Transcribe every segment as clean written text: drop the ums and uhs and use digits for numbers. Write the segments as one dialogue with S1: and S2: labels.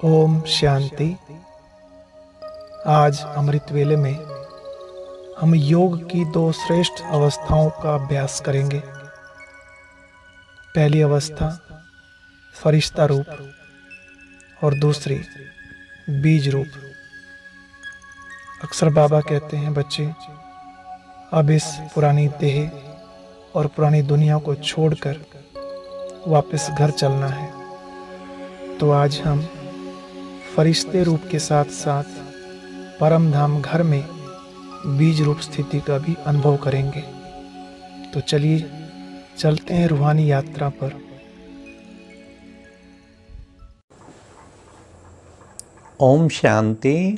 S1: ओम शांति। आज अमृत वेले में हम योग की दो श्रेष्ठ अवस्थाओं का अभ्यास करेंगे। पहली अवस्था फरिश्ता रूप और दूसरी बीज रूप। अक्सर बाबा कहते हैं, बच्चे अब इस पुरानी देह और पुरानी दुनिया को छोड़कर वापस घर चलना है। तो आज हम फरिश्ते रूप के साथ साथ परम धाम घर में बीज रूप स्थिति का भी अनुभव करेंगे। तो चलिए चलते हैं रूहानी यात्रा पर।
S2: ओम शांति।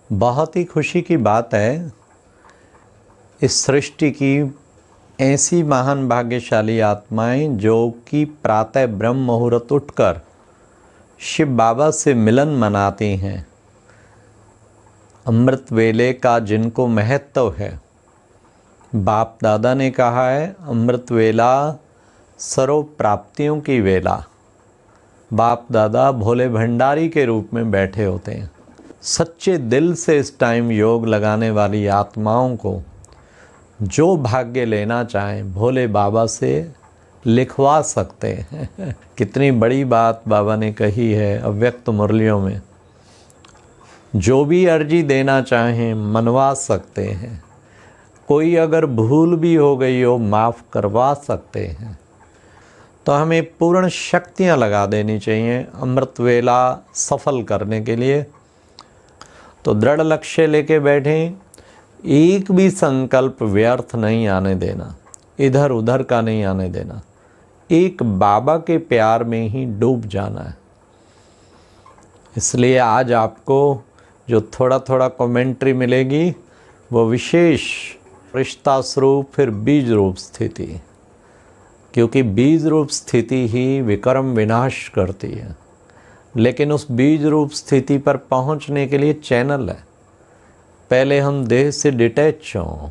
S2: बहुत ही खुशी की बात है, इस सृष्टि की ऐसी महान भाग्यशाली आत्माएं जो कि प्रातः ब्रह्म मुहूर्त उठकर शिव बाबा से मिलन मनाती हैं। अमृत वेले का जिनको महत्व है, बाप दादा ने कहा है अमृत वेला सर्व प्राप्तियों की वेला। बाप दादा भोले भंडारी के रूप में बैठे होते हैं। सच्चे दिल से इस टाइम योग लगाने वाली आत्माओं को जो भाग्य लेना चाहें भोले बाबा से लिखवा सकते हैं। कितनी बड़ी बात बाबा ने कही है अव्यक्त मुरलियों में। जो भी अर्जी देना चाहें मनवा सकते हैं। कोई अगर भूल भी हो गई हो माफ़ करवा सकते हैं। तो हमें पूर्ण शक्तियां लगा देनी चाहिए अमृत वेला सफल करने के लिए। तो दृढ़ लक्ष्य लेके बैठें, एक भी संकल्प व्यर्थ नहीं आने देना, इधर उधर का नहीं आने देना। एक बाबा के प्यार में ही डूब जाना है। इसलिए आज आपको जो थोड़ा थोड़ा कमेंट्री मिलेगी वो विशेष रिश्ता स्वरूप फिर बीज रूप स्थिति, क्योंकि बीज रूप स्थिति ही विक्रम विनाश करती है। लेकिन उस बीज रूप स्थिति पर पहुंचने के लिए चैनल है। पहले हम देह से डिटैच हों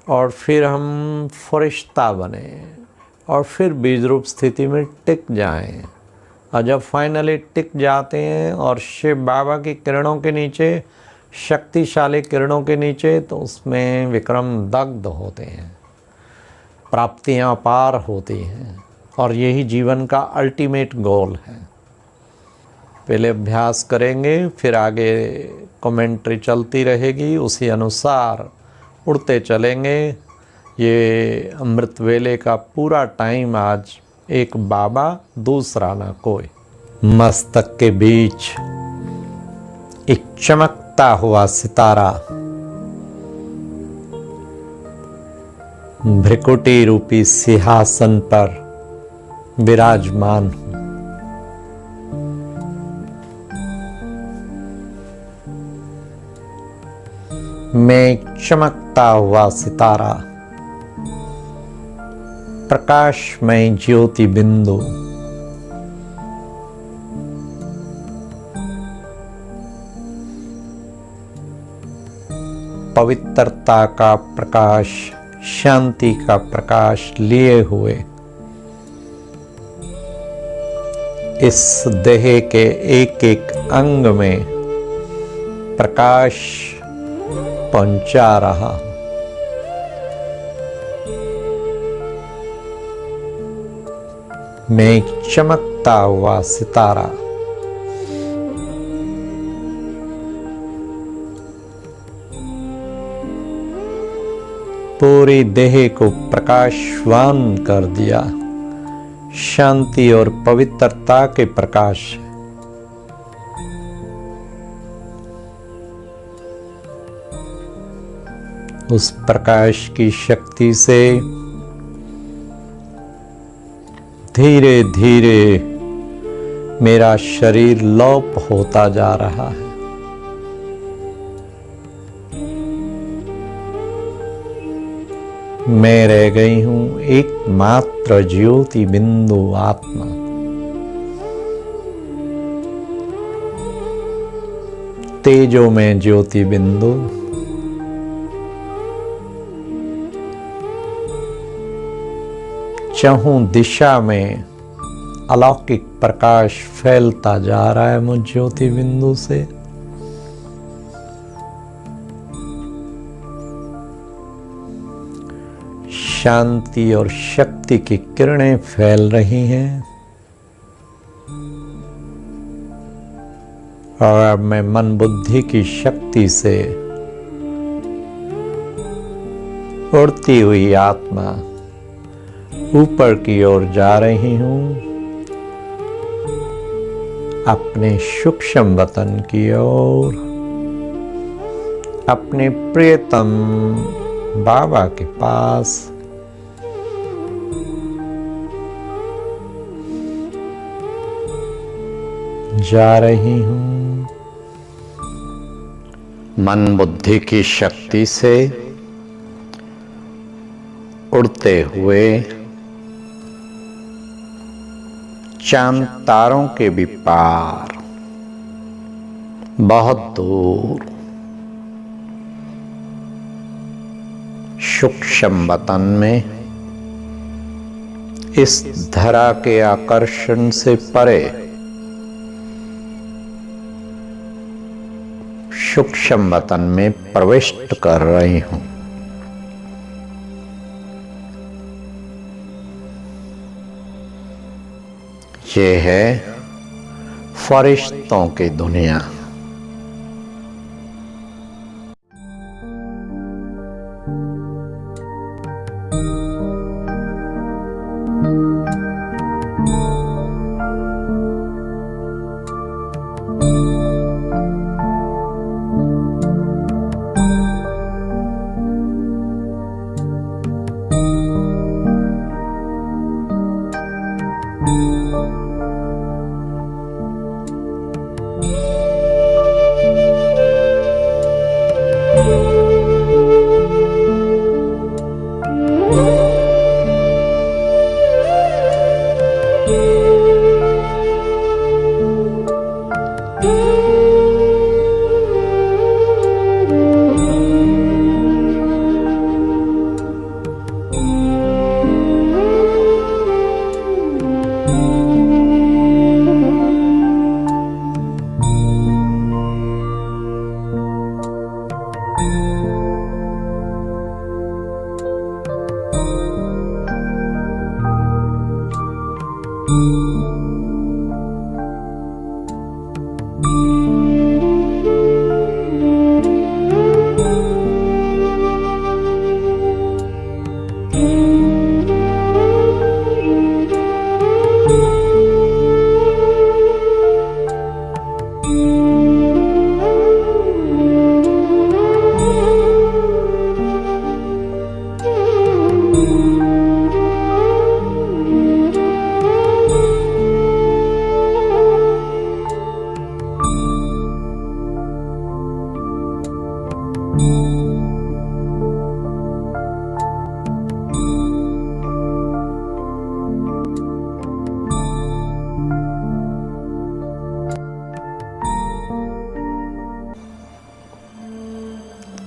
S2: और फिर हम फरिश्ता बने और फिर बीज रूप स्थिति में टिक जाएं। और जब फाइनली टिक जाते हैं और शिव बाबा की किरणों के नीचे, शक्तिशाली किरणों के नीचे, तो उसमें विक्रम दग्ध होते हैं, प्राप्तियां अपार होती हैं। और यही जीवन का अल्टीमेट गोल है। पहले अभ्यास करेंगे, फिर आगे कमेंट्री चलती रहेगी, उसी अनुसार उड़ते चलेंगे। ये अमृत वेले का पूरा टाइम आज एक बाबा, दूसरा ना कोई। मस्तक के बीच एक चमकता हुआ सितारा भ्रिकुटी रूपी सिंहासन पर विराजमान हूं। मैं एक चमकता हुआ सितारा, प्रकाशमय ज्योति बिंदु, पवित्रता का प्रकाश, शांति का प्रकाश लिए हुए इस देह के एक एक अंग में प्रकाश पहुंचा रहा हूं। मैं एक चमकता हुआ सितारा, पूरी देह को प्रकाशवान कर दिया। शांति और पवित्रता के प्रकाश है। उस प्रकाश की शक्ति से धीरे धीरे मेरा शरीर लोप होता जा रहा है। मैं रह गई हूं एकमात्र ज्योति बिंदु आत्मा। तेजो में ज्योति बिंदु, चहुं दिशा में अलौकिक प्रकाश फैलता जा रहा है मुझ ज्योति बिंदु से। शांति और शक्ति की किरणें फैल रही हैं और अब मैं मन बुद्धि की शक्ति से उड़ती हुई आत्मा ऊपर की ओर जा रही हूं, अपने सूक्ष्म वतन की ओर, अपने प्रियतम बाबा के पास। जा रही हूं। मन बुद्धि की शक्ति से उड़ते हुए चांद तारों के भी पार, बहुत दूर सूक्ष्म वतन में, इस धरा के आकर्षण से परे सूक्ष्म वतन में प्रविष्ट कर रही हूं। ये है फरिश्तों की दुनिया।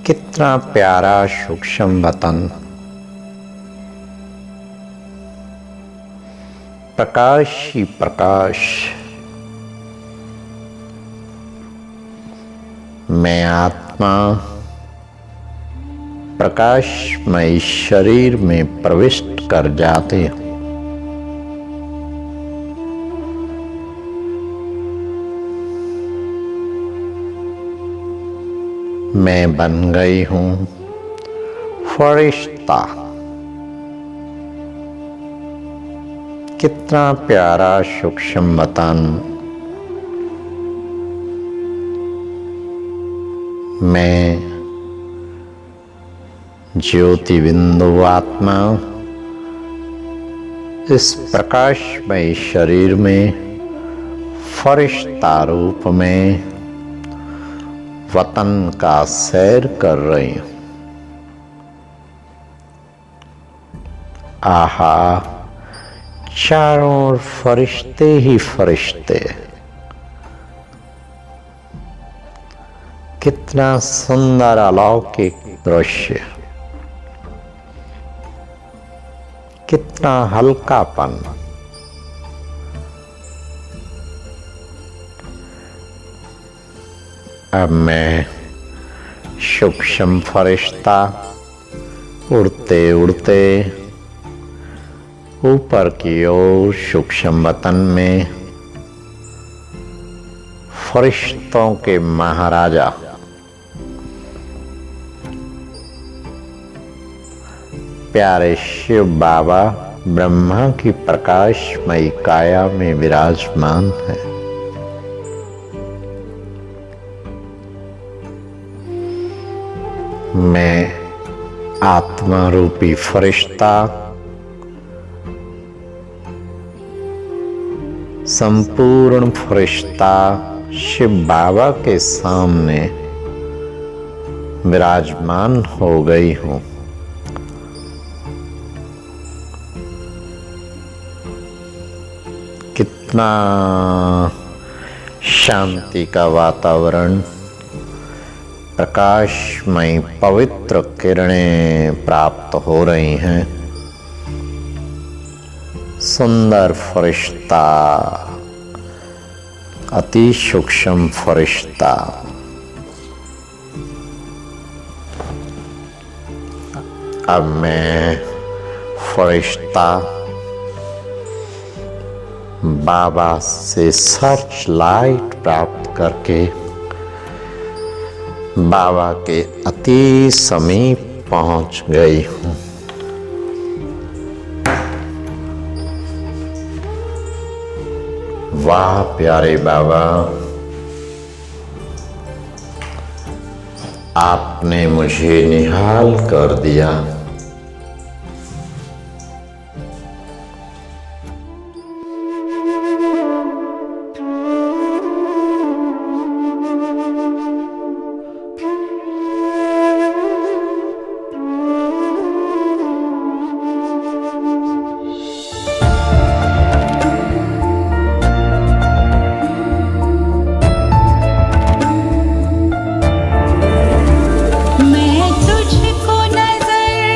S2: कितना प्यारा सूक्ष्म वतन, प्रकाश ही प्रकाश। मैं आत्मा प्रकाशमय शरीर में प्रविष्ट कर जाती हूँ। मैं बन गई हूँ फरिश्ता। कितना प्यारा सूक्ष्म वतन। मैं ज्योति बिंदु आत्मा इस प्रकाशमय शरीर में फरिश्ता रूप में वतन का सैर कर रही हूं। आहा, चारों ओर फरिश्ते ही फरिश्ते। कितना सुंदर अलौकिक दृश्य, कितना हल्कापन, अब मैं सूक्ष्म फरिश्ता उड़ते उड़ते ऊपर की ओर सूक्ष्म वतन में फरिश्तों के महाराजा प्यारे शिव बाबा ब्रह्मा की प्रकाशमयी काया में विराजमान है। मैं आत्मा रूपी फरिश्ता संपूर्ण फरिश्ता शिव बाबा के सामने विराजमान हो गई हूं। कितना शांति का वातावरण, प्रकाशमय पवित्र किरणें प्राप्त हो रही हैं। सुंदर फरिश्ता, अति सूक्ष्म फरिश्ता। अब मैं फरिश्ता बाबा से सर्च लाइट प्राप्त करके बाबा के अति समीप पहुंच गई हूं। वाह प्यारे बाबा, आपने मुझे निहाल कर दिया।
S3: मैं तुझको नजर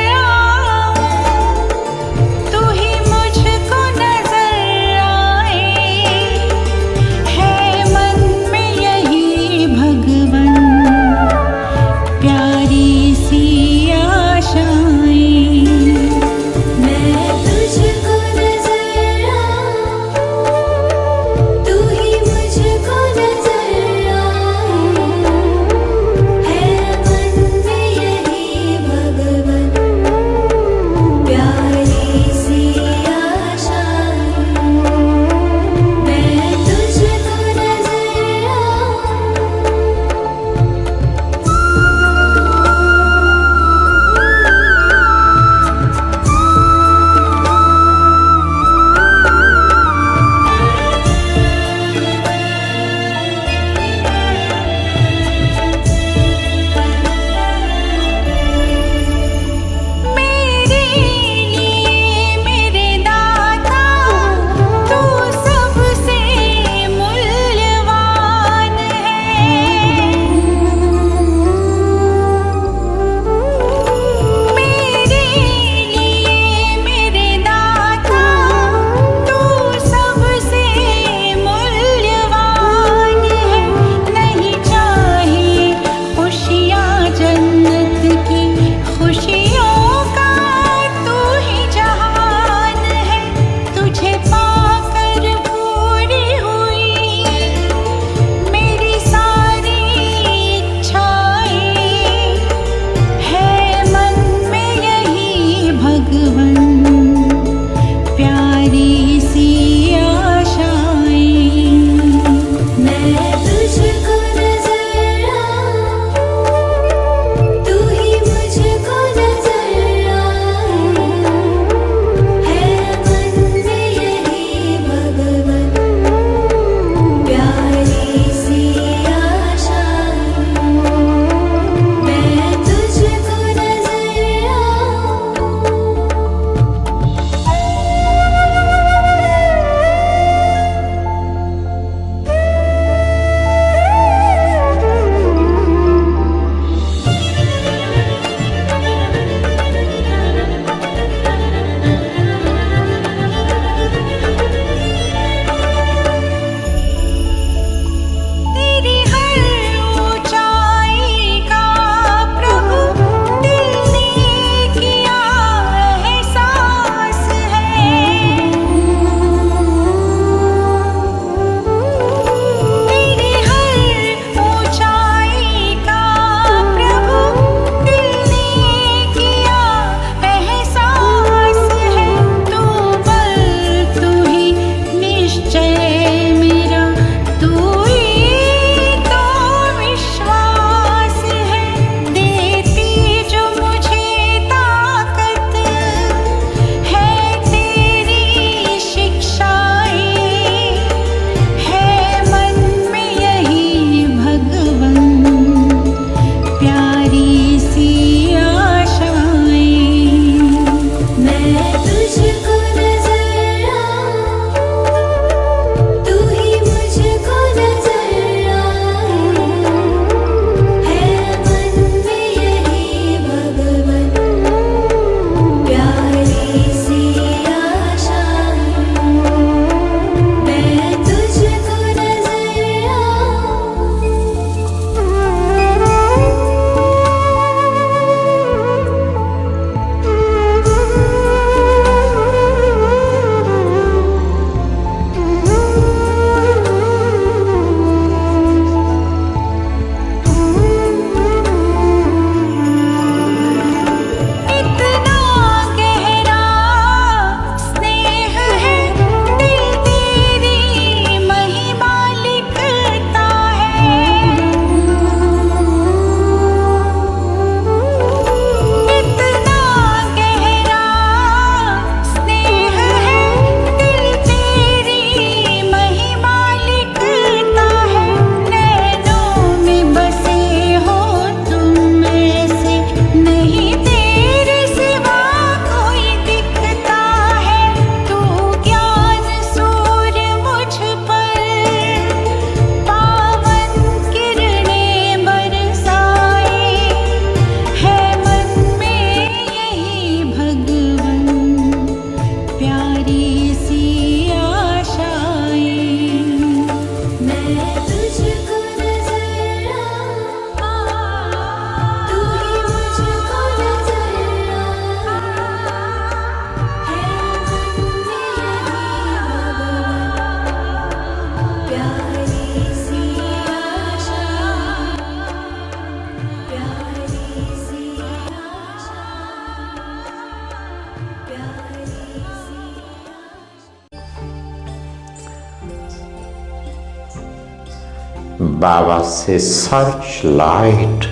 S2: बाबा से सर्च लाइट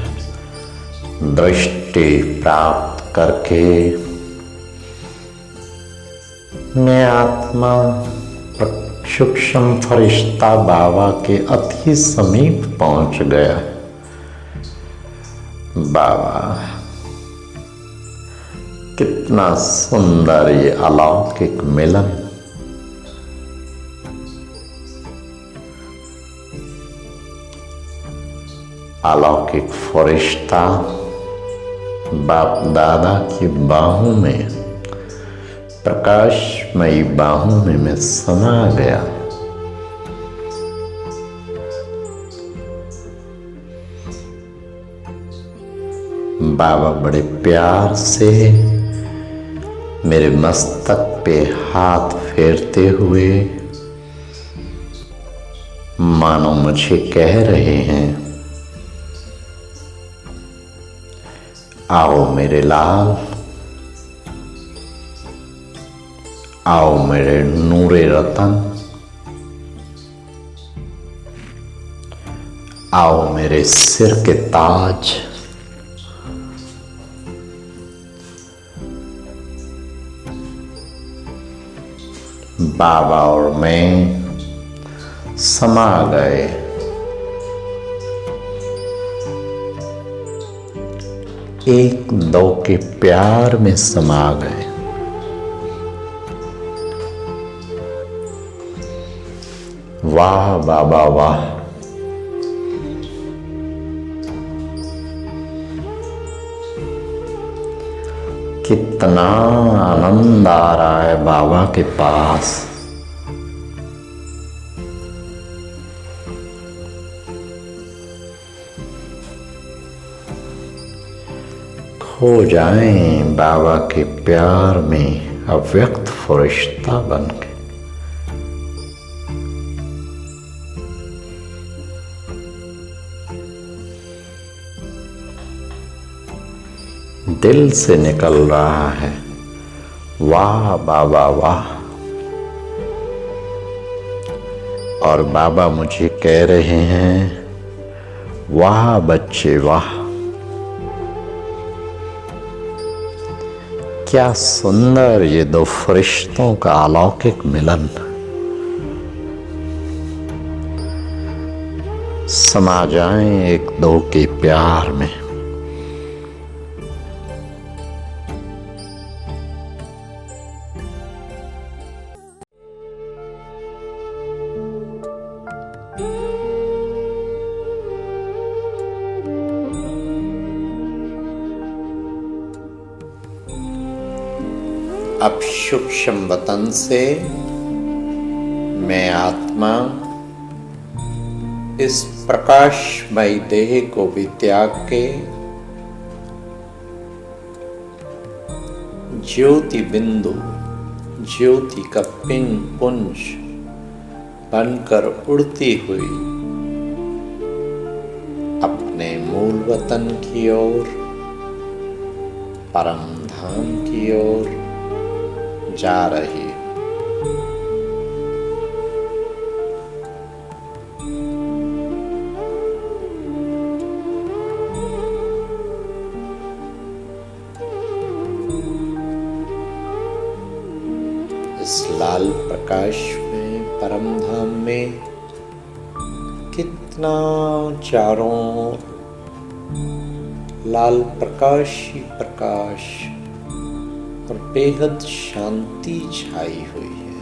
S2: दृष्टि प्राप्त करके मैं आत्मा सूक्ष्म फरिश्ता बाबा के अति समीप पहुंच गया। बाबा, कितना सुंदर ये अलौकिक मिलन। अलौकिक फरिश्ता बाप दादा की बाहों में, प्रकाशमयी बाहों में मैं समा गया। बाबा बड़े प्यार से मेरे मस्तक पे हाथ फेरते हुए मानो मुझे कह रहे हैं, आओ मेरे लाल, आओ मेरे नूरे रतन, आओ मेरे सिर के ताज। बाबा और मैं समा गए। एक दो के प्यार में समा गए। वाह बाबा वाह, कितना आनंद आ रहा है बाबा के पास। खो जाएं बाबा के प्यार में अव्यक्त फरिश्ता बनके। दिल से निकल रहा है, वाह बाबा वाह। और बाबा मुझे कह रहे हैं, वाह बच्चे वाह। क्या सुंदर ये दो फरिश्तों का अलौकिक मिलन। समा जाएं एक दो के प्यार में। अब सूक्ष्म वतन से मैं आत्मा इस प्रकाशमय देह को भी त्याग के ज्योति बिंदु, ज्योति का पिंड पुंज बनकर उड़ती हुई अपने मूल वतन की ओर, परम धाम की ओर जा रही। इस लाल प्रकाश में, परम धाम में कितना चारों लाल प्रकाश ही प्रकाश और बेहद शांति छाई हुई है।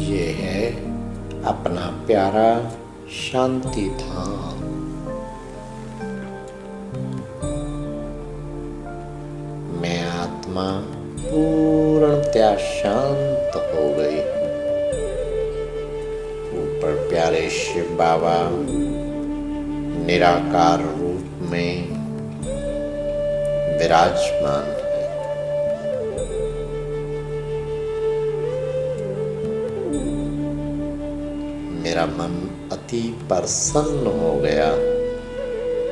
S2: ये है अपना प्यारा शांति धाम। मैं आत्मा पूर्णतया शांत हो गई। ऊपर प्यारे शिव बाबा निराकार रूप में विराजमान है। मेरा मन अति प्रसन्न हो गया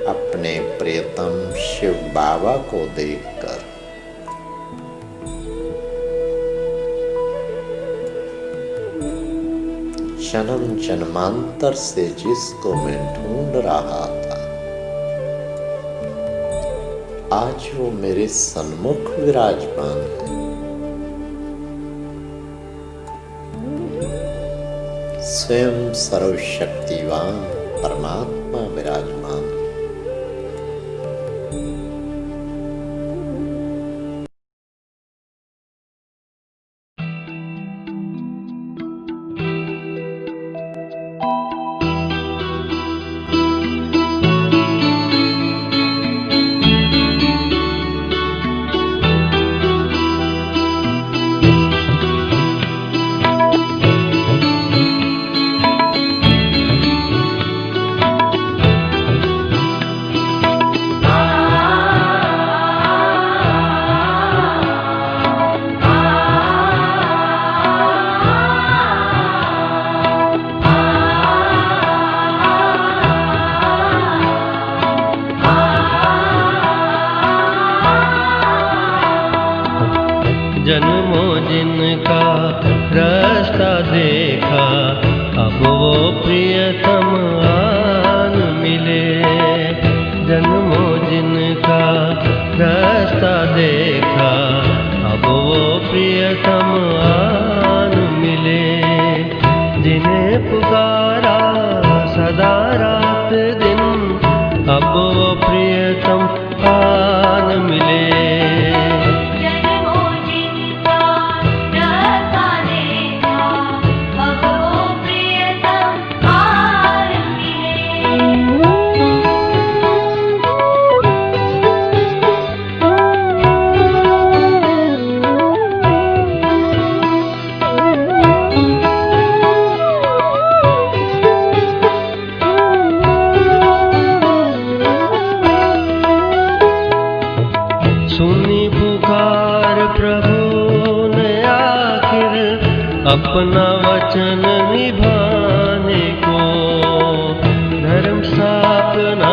S2: अपने प्रियतम शिव बाबा को देखकर। जन्म जन्मांतर से जिसको मैं ढूंढ रहा था, आज वो मेरे सन्मुख विराजमान है। स्वयं सर्वशक्तिवान परमात्मा विराजमान है।
S3: जन्मों जिनका रास्ता देखा, अब वो प्रियतम आन मिले। जन्मों जिनका रास्ता देखा, अब वो प्रियतम आन मिले। जिन्हें पुकारा सदा रात दिन, अब वो प्रियतम आन मिले। सुनी पुकार प्रभु ने आखिर, अपना वचन निभाने को। धर्म स्थापना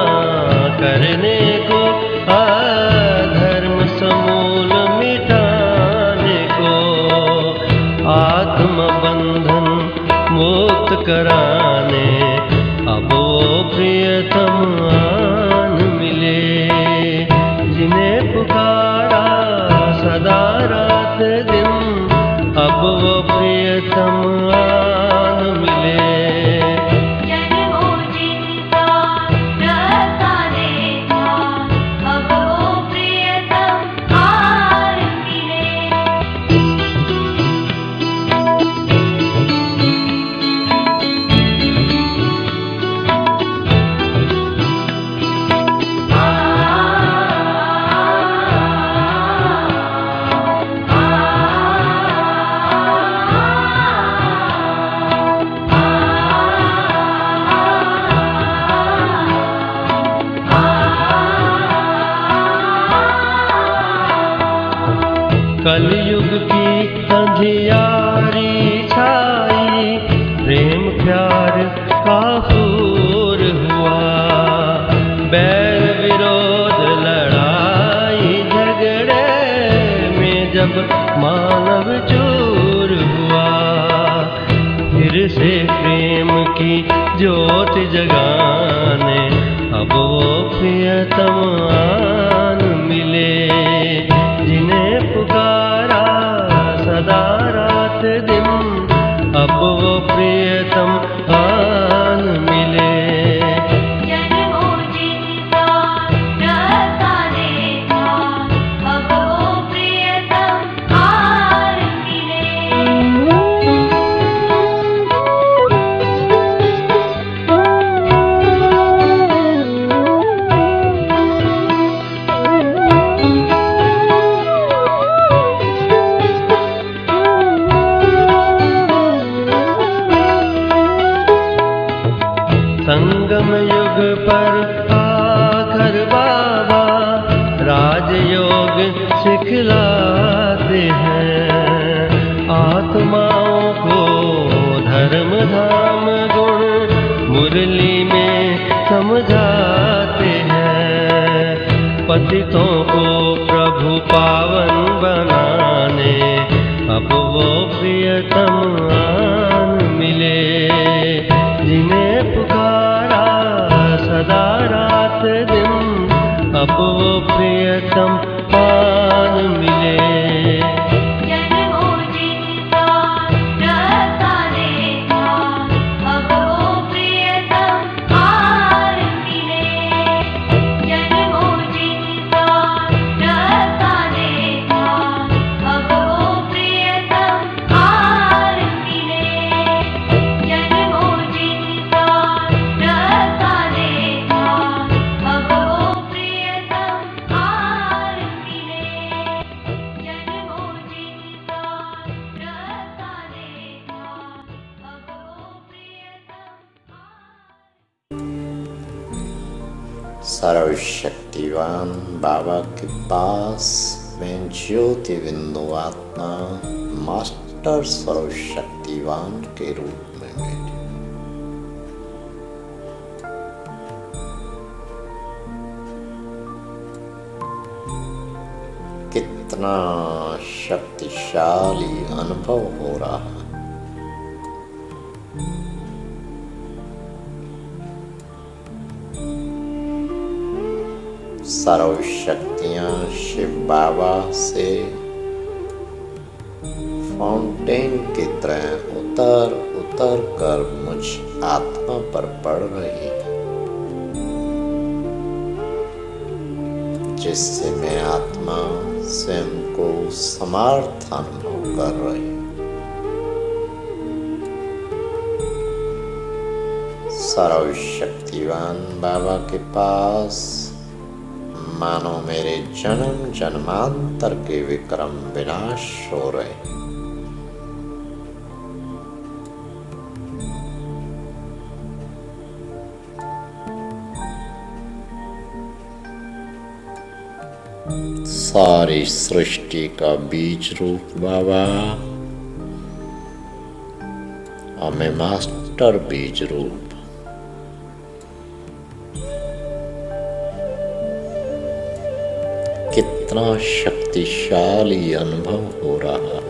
S3: करने को, अधर्म समूल मिटाने को। आत्म बंधन मुक्त कराने, अब वो प्रियतम आन मिले। जिन्हें पुकारा सदा रात दिन, अब वो प्रियतम आन मिले। कलयुग की अंधियारी छाई, प्रेम प्यार का फूर हुआ। बैर विरोध लड़ाई झगड़े में जब मानव चूर हुआ। फिर से प्रेम की ज्योति जगाने, अब वो प्रियतम आन मिले। जिन्हें पुकारा सदा रात दिन, अब वो प्रियतम आन मिले। संगम युग पर आकर बाबा राजयोग सिखलाते हैं। आत्माओं को धर्म धाम गुण मुरली में समझाते हैं। पतितों को प्रभु पावन बनाने, अब वो प्रियतम आन मिले।
S2: सर्वशक्तिवान बाबा के पास मैं ज्योति बिंदु आत्मा मास्टर सर्वशक्तिवान के रूप में बैठी। कितना शक्तिशाली अनुभव हो रहा है। सर्व शक्तियां शिव बाबा से फाउंटेन की तरह उतर उतर कर मुझ आत्मा पर पड़ रही है, जिससे मैं आत्मा स्वयं को समर्थ अनुभव कर रही हूँ। सर्वशक्तिवान बाबा के पास मानो मेरे जन्म जन्मांतर के विक्रम विनाश हो रहे। सारी सृष्टि का बीज रूप बाबा और मैं मास्टर बीज रूप, कितना शक्तिशाली अनुभव हो रहा है।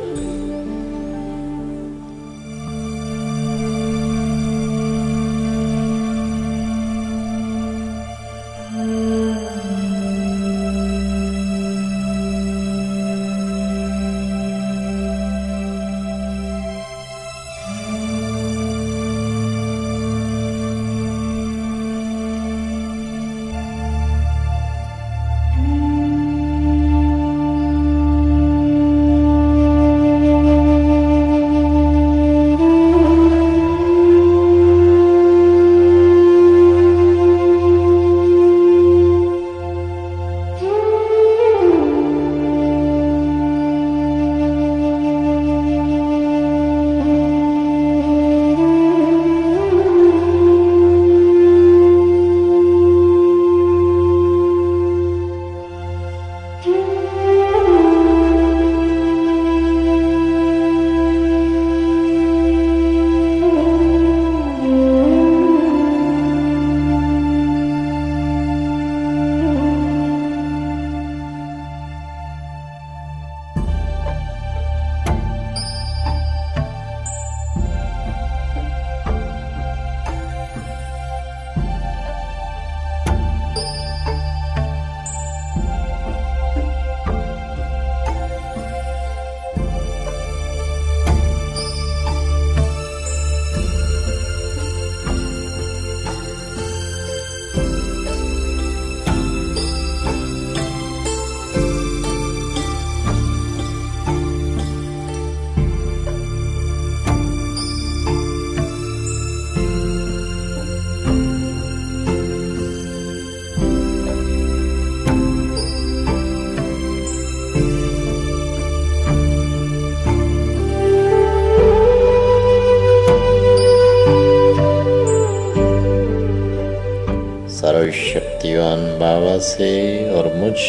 S2: सर्वशक्तिवान बाबा से और मुझ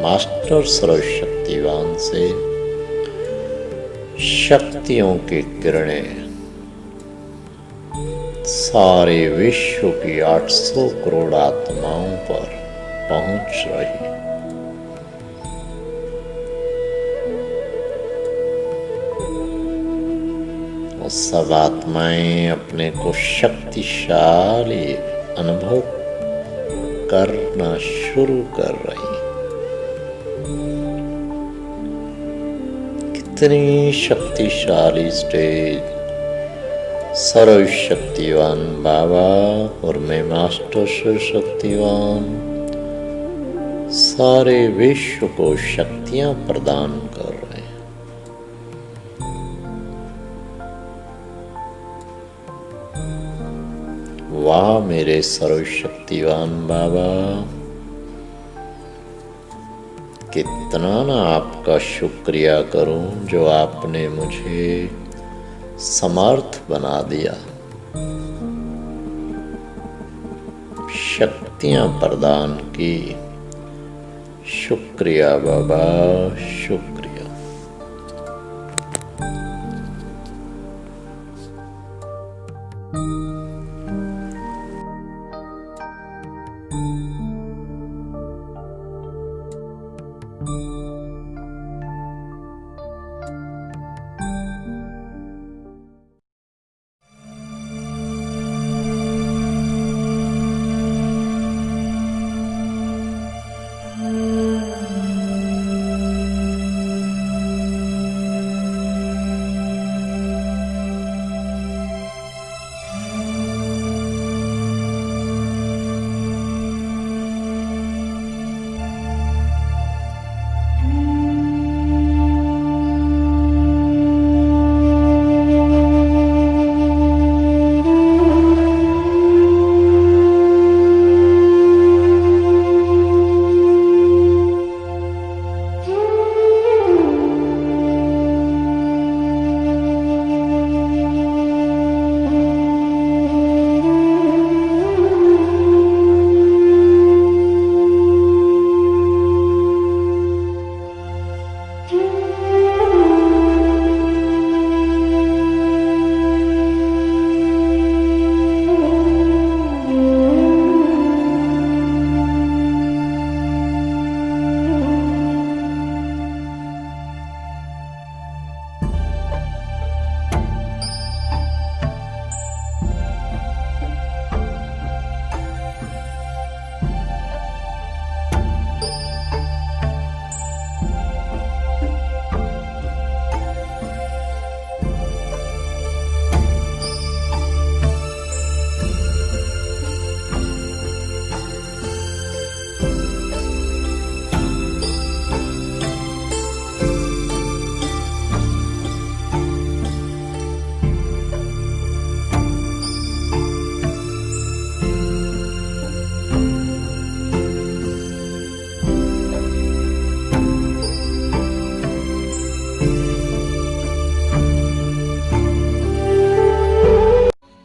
S2: मास्टर सर्वशक्तिवान से शक्तियों की किरणें सारे विश्व की 800 करोड़ आत्माओं पर पहुंच रही। वो सब आत्माएं अपने को शक्तिशाली अनुभव करना शुरू कर रही। कितनी शक्तिशाली स्टेज सर्वशक्तिवान बाबा और मैं मास्टर सर्वशक्तिवान सारे विश्व को शक्तियां प्रदान कर रहे हैं। वाह मेरे सर्वशक्तिवान बाबा, कितना ना आपका शुक्रिया करूं जो आपने मुझे समर्थ बना दिया, शक्तियाँ प्रदान की। शुक्रिया बाबा, शुक्रिया।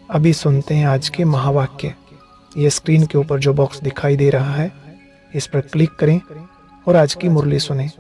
S1: अभी सुनते हैं आज के महावाक्य। ये स्क्रीन के ऊपर जो बॉक्स दिखाई दे रहा है, इस पर क्लिक करें और आज की मुरली सुनें।